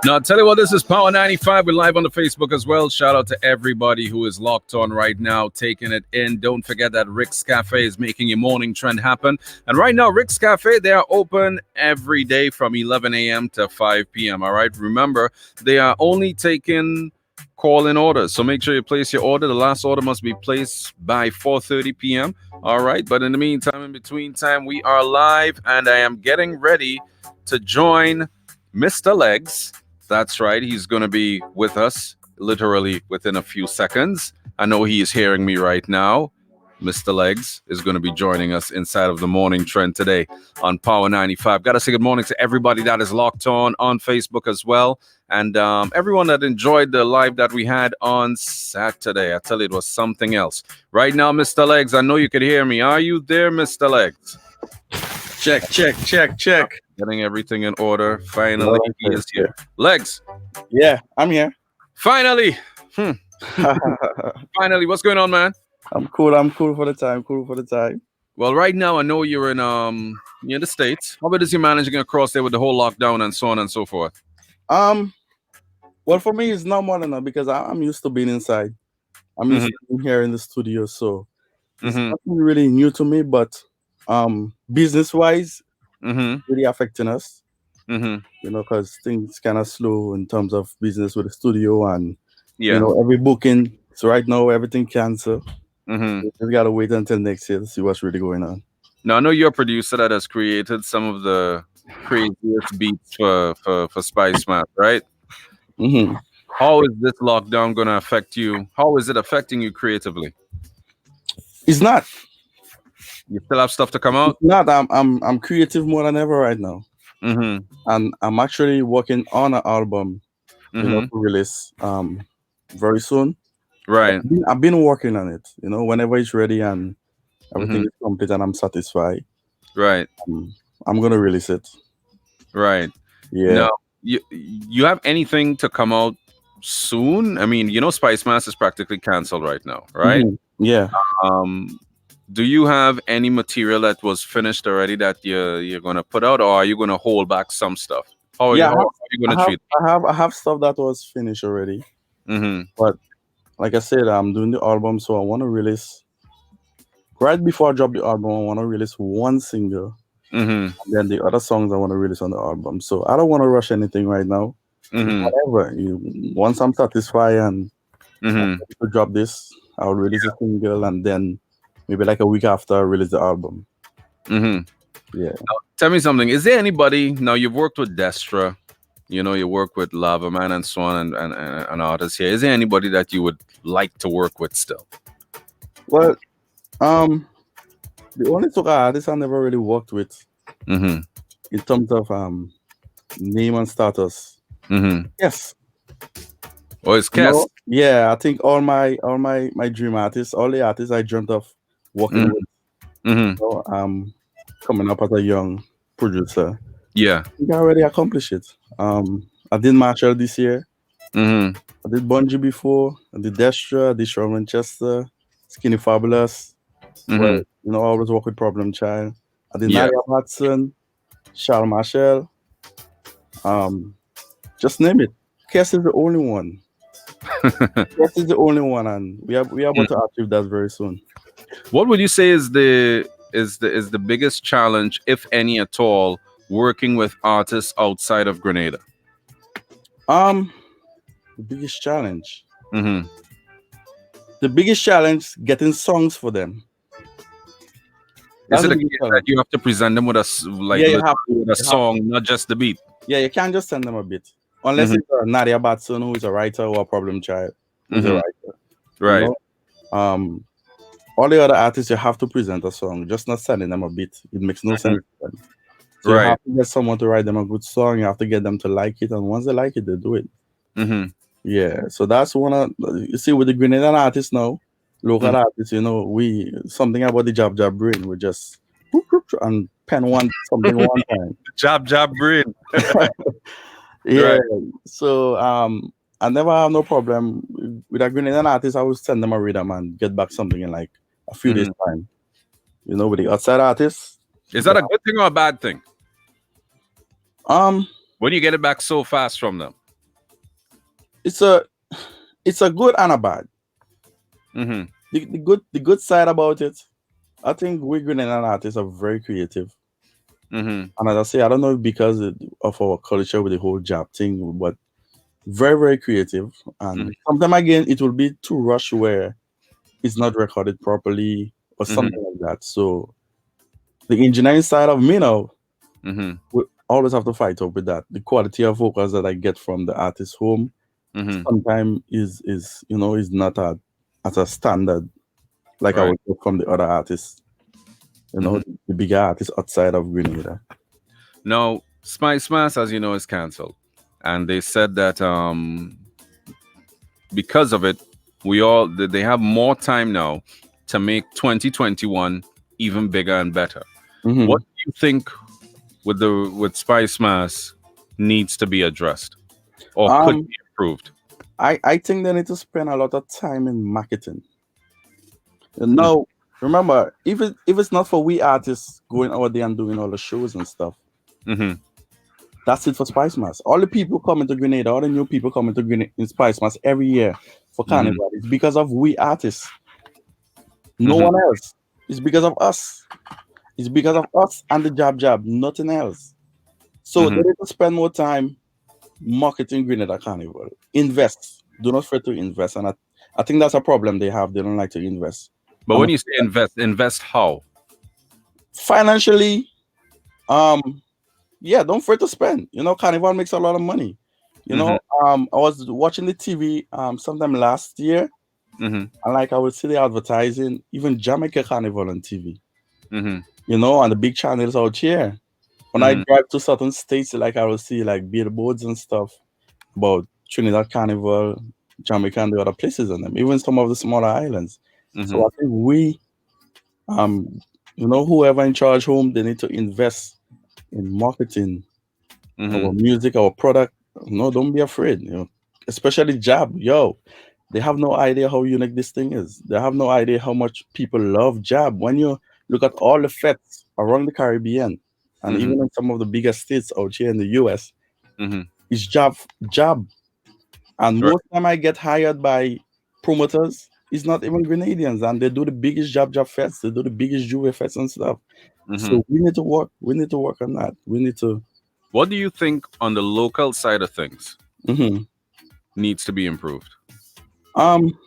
Now, I'll tell you what, this is Power 95. We're live on the Facebook as well. Shout out to everybody who is locked on right now, taking it in. Don't forget that Rick's Cafe is making your morning trend happen. And right now, Rick's Cafe, they are open every day from 11 a.m. to 5 p.m. All right. Remember, they are only taking call-in orders. So make sure you place your order. The last order must be placed by 4:30 p.m. All right. But in the meantime, in between time, we are live and I am getting ready to join Mr. Legz. That's right. He's going to be with us literally within a few seconds. I know he is hearing me right now. Mr. Legz is going to be joining us inside of the morning trend today on Power 95. Got to say good morning to everybody that is locked on Facebook as well. And everyone that enjoyed the live that we had on Saturday. I tell you, it was something else. Right now, Mr. Legz, I know you could hear me. Are you there, Mr. Legz? Check. Getting everything in order. Finally, he is here. Legz. Yeah, I'm here. Finally. Finally, what's going on, man? I'm cool for the time. Well, right now I know you're in the States. How about is you managing across there with the whole lockdown and so on and so forth? Well, for me it's not more than that because I'm used to being inside. I'm used to being here in the studio, so it's nothing really new to me, but business wise really affecting us. You know, because things kind of slow in terms of business with the studio and you know, every booking. So right now everything canceled. We just gotta wait until next year to see what's really going on. Now I know you're a producer that has created some of the craziest beats for Spice Map, right? How is this lockdown gonna affect you? How is it affecting you creatively? It's not. You still have stuff to come out? It's not. I'm creative more than ever right now. And I'm actually working on an album, you know, to release very soon. Right. I've been working on it, you know, whenever it's ready and everything is complete and I'm satisfied. Right. I'm gonna release it. Right. Yeah. Now, you have anything to come out soon? I mean, you know, Spice Mass is practically canceled right now, right? Yeah. Do you have any material that was finished already that you're gonna put out, or are you gonna hold back some stuff? How are you gonna treat it? I have stuff that was finished already. But like I said, I'm doing the album, so I want to release right before I drop the album. I want to release one single, and then the other songs I want to release on the album. So I don't want to rush anything right now. Whatever. Once I'm satisfied and I'm ready to drop this, I'll release a single, and then maybe like a week after I release the album. Yeah. Now, tell me something. Is there anybody now? You've worked with Destra. You know, you work with Lava Man and so on and artists here. Is there anybody that you would like to work with still? Well, the only soca artist I never really worked with in terms of name and status. Yes. Oh, it's Kes. No, yeah, I think all my dream artists, all the artists I dreamt of working with. You know, coming up as a young producer. Yeah. I think I already accomplished it. I did Marshall this year. I did Bungie before. I did Destra. I did Shawn Manchester. Skinny Fabulous. Well, you know, I always work with Problem Child. I did Nadia Watson, Charles Marshall. Just name it. Kes is the only one. Kes is the only one, and we are about to achieve that very soon. What would you say is the biggest challenge, if any at all, working with artists outside of Grenada? The biggest challenge. The biggest challenge, getting songs for them. Is it a case that you have to present them with a song, not just the beat? Yeah, you can't just send them a beat. Unless it's Nadia Batson, who is a writer, or a Problem Child, who's a writer. Right. You know? All the other artists, you have to present a song, just not sending them a beat. It makes no sense to them. So you have to get someone to write them a good song. You have to get them to like it, and once they like it, they do it. Yeah, so that's one of you see with the Grenadian artists now, local artists. You know, something about the jab brain. We just and pen something one time. Jab brain. Yeah. Right. So I never have no problem with a Grenadian artist. I will send them a rhythm and get back something in like a few days time. You know, with the outside artists. Is that a good thing or a bad thing? When you get it back so fast from them. It's a it's a good and a bad. Mm-hmm. The good side about it, I think we Grenadian artists are very creative. Mm-hmm. And as I say, I don't know if because of our culture with the whole job thing, but very, very creative. Mm-hmm. And sometimes again, it will be too rush where it's not recorded properly or Mm-hmm. something like that. So the engineering side of me now, Mm-hmm. we always have to fight up with that. The quality of vocals that I get from the artist home Mm-hmm. sometimes is is not at a standard like I Right. would get from the other artists, Mm-hmm. the bigger artists outside of Grenada. Now, Spice Mass, as you know, is cancelled, and they said that because of it, they have more time now to make 2021 even bigger and better. Hmm. What do you think with Spice Mass needs to be addressed or could Um, be improved? I think they need to spend a lot of time in marketing. And Mm-hmm. now, remember, if it's not for we artists going out there and doing all the shows and stuff, Mm-hmm. that's it for Spice Mass. All the people coming to Grenada, all the new people coming to Grenada in Spice Mass every year for Mm-hmm. Carnival, it's because of we artists. No Mm-hmm. one else. It's because of us. It's because of us and the jab, nothing else. So they Mm-hmm. need to spend more time marketing Grenada Carnival. Invest. Do not fear to invest. And I think that's a problem they have. They don't like to invest. But I'm when you say invest how? financially, um, yeah, don't fear to spend. Carnival makes a lot of money. Mm-hmm. I was watching the TV sometime last year, Mm-hmm. and like I would see the advertising, even Jamaica Carnival on TV. Mm-hmm. And the big channels out here. When I Mm-hmm. drive to certain states, like I will see like billboards and stuff about Trinidad Carnival, Jamaica, and the other places on them, even some of the smaller islands. Mm-hmm. So I think um, whoever in charge home, they need to invest in marketing our Mm-hmm. music, our product. No, don't be afraid. Especially Jab. Yo, they have no idea how unique this thing is. They have no idea how much people love Jab. When you look at all the feds around the Caribbean, and Mm-hmm. even in some of the bigger states out here in the US, Mm-hmm. it's Jab. And Right. most time I get hired by promoters, it's not even Grenadians, and they do the biggest Jab fest. They do the biggest Juve fest and stuff. Mm-hmm. So we need to work. We need to work on that. We need to. What do you think on the local side of things Mhm. needs to be improved Um,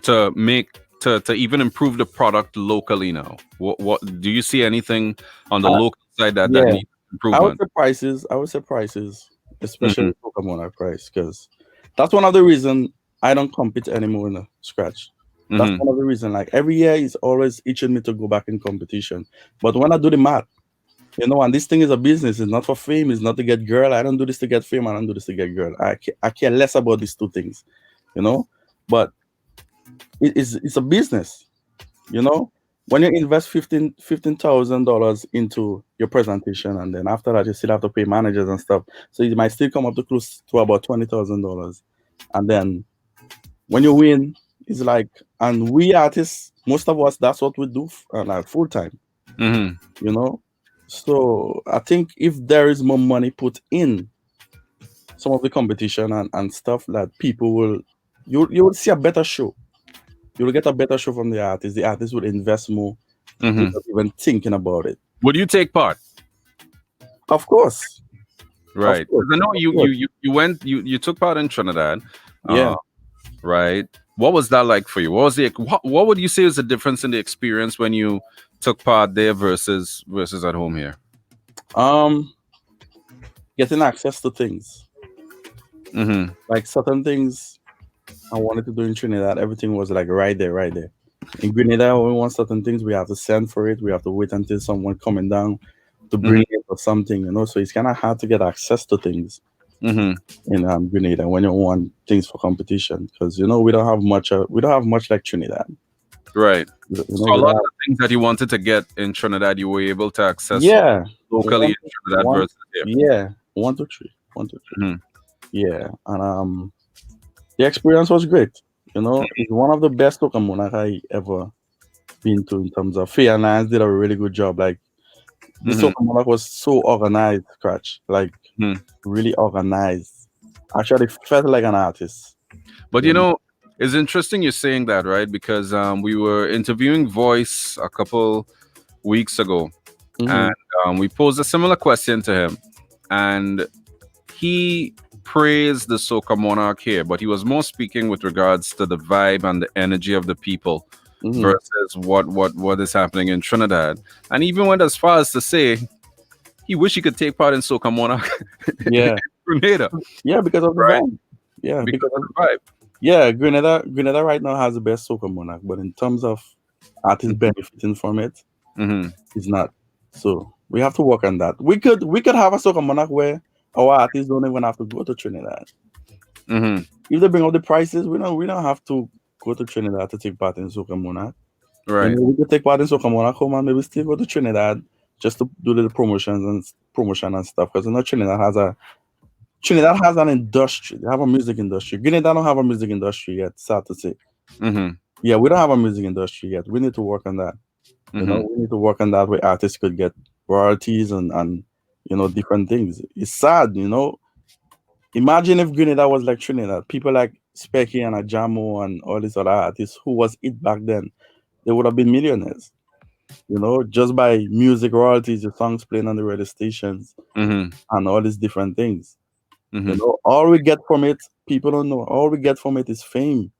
to make to even improve the product locally now? What do you see anything on the I, local side that yeah, needs improvement? I would say prices, Mm-hmm. especially Pokemon price, because that's one of the reason I don't compete anymore in the scratch. That's Mm-hmm. one of the reason. Like every year, is always itching me to go back in competition. But when I do the math, and this thing is a business. It's not for fame. It's not to get girl. I don't do this to get fame. I don't do this to get girl. I care less about these two things, you know. But it's a business, you know. When you invest $15,000 into your presentation, and then after that you still have to pay managers and stuff, so it might still come up to close to about $20,000. And then when you win, it's like, and we artists, most of us, that's what we do like full time, Mm-hmm. you know. So I think if there is more money put in some of the competition and stuff, that people will, you will see a better show. You will get a better show from the artist. The artist will invest more Mm-hmm. without even thinking about it. Would you take part? Of course, of Right. course, Because I know of you course. you you you went you took part in Trinidad. Yeah. Right. What was that like for you? What would you say is the difference in the experience when you took part there versus at home here? Um, Getting access to things Mm-hmm. like certain things I wanted to do in Trinidad, everything was like right there, right there. In Grenada, when we want certain things, we have to send for it. We have to wait until someone coming down to bring Mm-hmm. it or something. So it's kind of hard to get access to things Mm-hmm. in Grenada when you want things for competition, because we don't have much. We don't have much like Trinidad. Right. So a We lot don't of have. the things that you wanted to get in Trinidad, you were able to access Yeah, locally one, in Trinidad one, versus here. yeah, 1, 2, 3, 1, 2, 3. Mm-hmm. Yeah, and the experience was great. It's one of the best Pokemon I ever been to in terms of Fair and Lions did a really good job. Like The Soca Monarch was so organized, Scratch, like really organized. Actually, felt like an artist. But you know, it's interesting you're saying that, right? Because we were interviewing Voice a couple weeks ago, and we posed a similar question to him, and he praised the Soca Monarch here, but he was more speaking with regards to the vibe and the energy of the people versus what is happening in Trinidad, and even went as far as to say he wish he could take part in Soca Monarch. Yeah, Grenada. Yeah, because of the vibe. Yeah, because of the vibe. Yeah, Grenada right now has the best Soca Monarch, but in terms of artists benefiting from it, it's not. So we have to work on that. We could have a Soca Monarch where our artists don't even have to go to Trinidad. If they bring up the prices, we don't have to go to Trinidad to take part in Soca Monarch. Right. You know, we could take part in Soca Monarch home and maybe still go to Trinidad just to do little promotion and stuff. Because Trinidad has an industry. They have a music industry. Grenada don't have a music industry yet, sad to say. Yeah, we don't have a music industry yet. We need to work on that. You know, we need to work on that where artists could get royalties and you know, different things. It's sad, you know. Imagine if Grenada was like Trinidad. People like Specky and Ajamo and all these other artists who was it back then, they would have been millionaires. You know, just by music royalties, your songs playing on the radio stations, and all these different things. You know, all we get from it, people don't know. All we get from it is fame.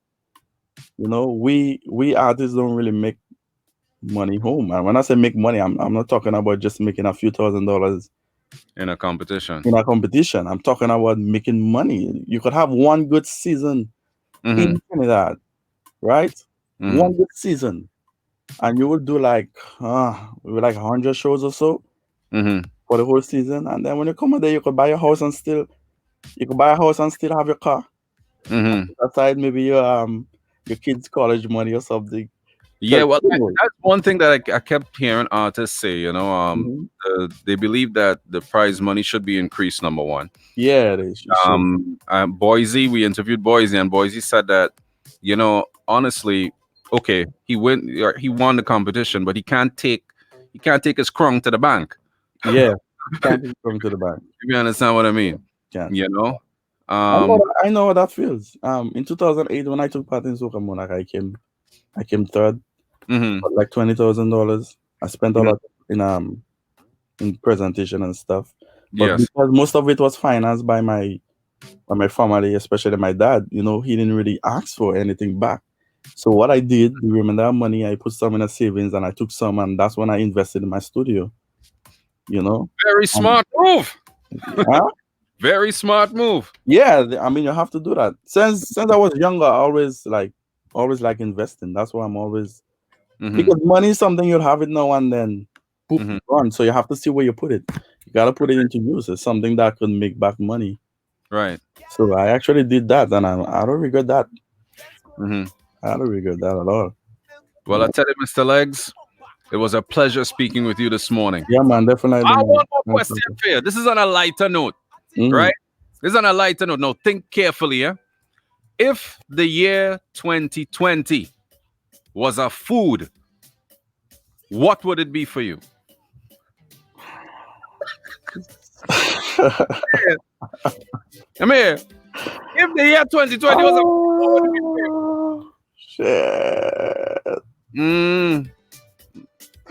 You know, we artists don't really make money home. And when I say make money, I'm not talking about just making a few $1,000s in a competition. I'm talking about making money. You could have one good season in Trinidad, right? One good season, and you would do like 100 shows or so for the whole season. And then when you come out there, you could buy a house and still have your car. Aside maybe your kids' college money or something. Yeah, well, that's one thing that I kept hearing artists say. You know, they believe that the prize money should be increased. Number one. Yeah, they should. Boise, we interviewed Boise, and Boise said that, you know, honestly, okay, he won the competition, but he can't take his crunk to the bank. Yeah, he can't take his crunk to the bank. You understand what I mean? Yeah. You know. I know how that feels. In 2008, when I took part in Soca Monarch, I came third. Like $20,000. I spent a lot in presentation and stuff. But because most of it was financed by my family, especially my dad, you know, he didn't really ask for anything back. So what I did, you remember that money, I put some in a savings and I took some, and that's when I invested in my studio. You know? Very smart move. Very smart move. Yeah, I mean, you have to do that. Since I was younger, I always like investing. That's why I'm always because money is something you'll have it now and then gone. So you have to see where you put it. You gotta put it into use. It's something that could make back money. Right. So I actually did that, and I don't regret that. I don't regret that at all. Well, I tell you, Mr. Legz, it was a pleasure speaking with you this morning. Yeah, man, definitely. I want more question for you. This is on a lighter note, right? This is on a lighter note. Now, think carefully, yeah? If the year 2020 was a food, what would it be for you? Come here. If the year 2020 was a food, what would it be for you? Shit.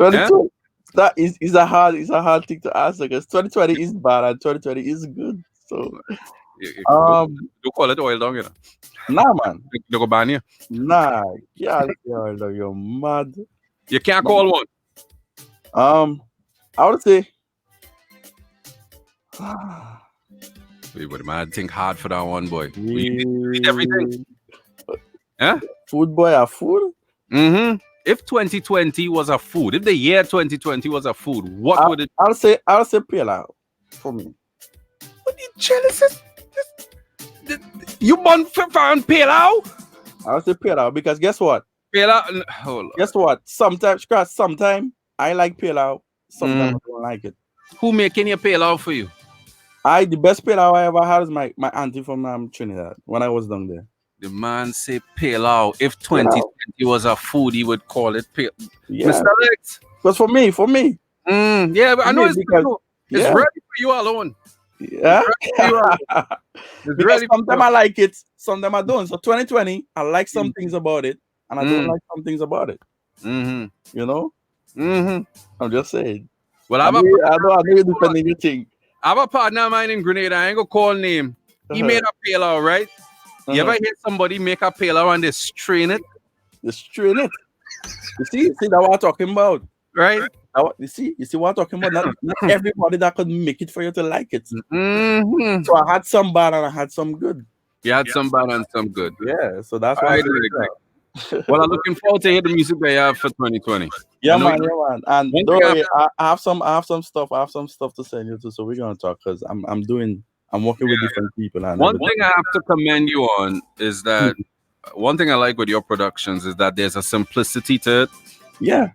2020. That is a hard thing to answer because 2020 is bad and 2020 is good. So you call it oil down, you know. Nah, man. You go ban you. Nah, yeah, you're mad. You can't call one. I would say. We would man think hard for that one, boy. We eat everything. Huh? Food, boy, a food. If 2020 was a food, if the year 2020 was a food, what would it? I'll say pilau for me. What the jealous? You want found pilau? I'll say pilau because guess what? Pilau. Hold on. Guess what? Sometimes I like pilau. Sometimes I don't like it. Who making your pilau for you? The best pilau I ever had is my auntie from Trinidad when I was down there. The man say pilau. If 2020 was a food, he would call it pilau. Yeah. Mr. Legz. Because for me, Yeah, but I know it's because it's ready for you alone. yeah. It's Because ready for sometimes you. I like it, sometimes I don't. So 2020, I like some Mm. things about it, and I don't like some things about it. Mm-hmm. You know, Mm-hmm. I'm just saying. Well, I know, I know you're defending your thing. I have a partner of mine in Grenada. I ain't gonna call name. He made a pale, right? You ever hear somebody make a pale and they strain it? Just strain it. You see that what I'm talking about. Right? You see what I'm talking about. Not everybody that could make it for you to like it. Mm-hmm. So I had some bad and I had some good. You had some bad and some good. Yeah, so that's All why. right, well, I'm looking forward to hear the music they have for 2020. Yeah, I know man. And one don't thing worry, I have some stuff to send you to. So we're gonna talk because I'm working with different people and one everything. thing I have to commend you on is that one thing I like with your productions is that there's a simplicity to it Yeah,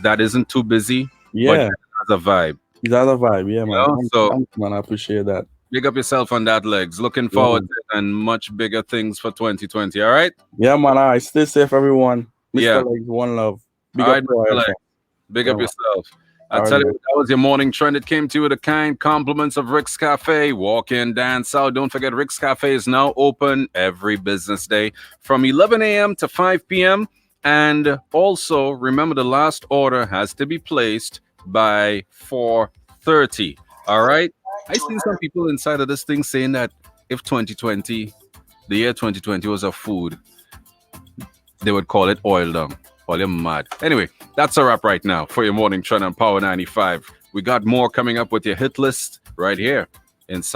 that isn't too busy, but yeah. it has a vibe. He's out of vibe. Yeah, man. You know? So Thanks, man. I appreciate that. big up yourself on that, Legs. Looking Yeah, forward man. to it and much bigger things for 2020. All right? Yeah, man. All right. Stay safe, everyone. Yeah. Mr. Legs, one love. Big All up right, to our Mr. Legs. FM. Big Yeah, up man. yourself. I All right, tell you, man. that was your morning trend. It came to you with the kind compliments of Rick's Cafe. Walk in, dance out. Don't forget, Rick's Cafe is now open every business day from 11 a.m. to 5 p.m. And also, remember, the last order has to be placed by 4:30. All right? I seen some people inside of this thing saying that if 2020, the year 2020 was a food, they would call it oil dung. Well, you're mad. Anyway, that's a wrap right now for your morning trend on Power 95. We got more coming up with your hit list right here inside.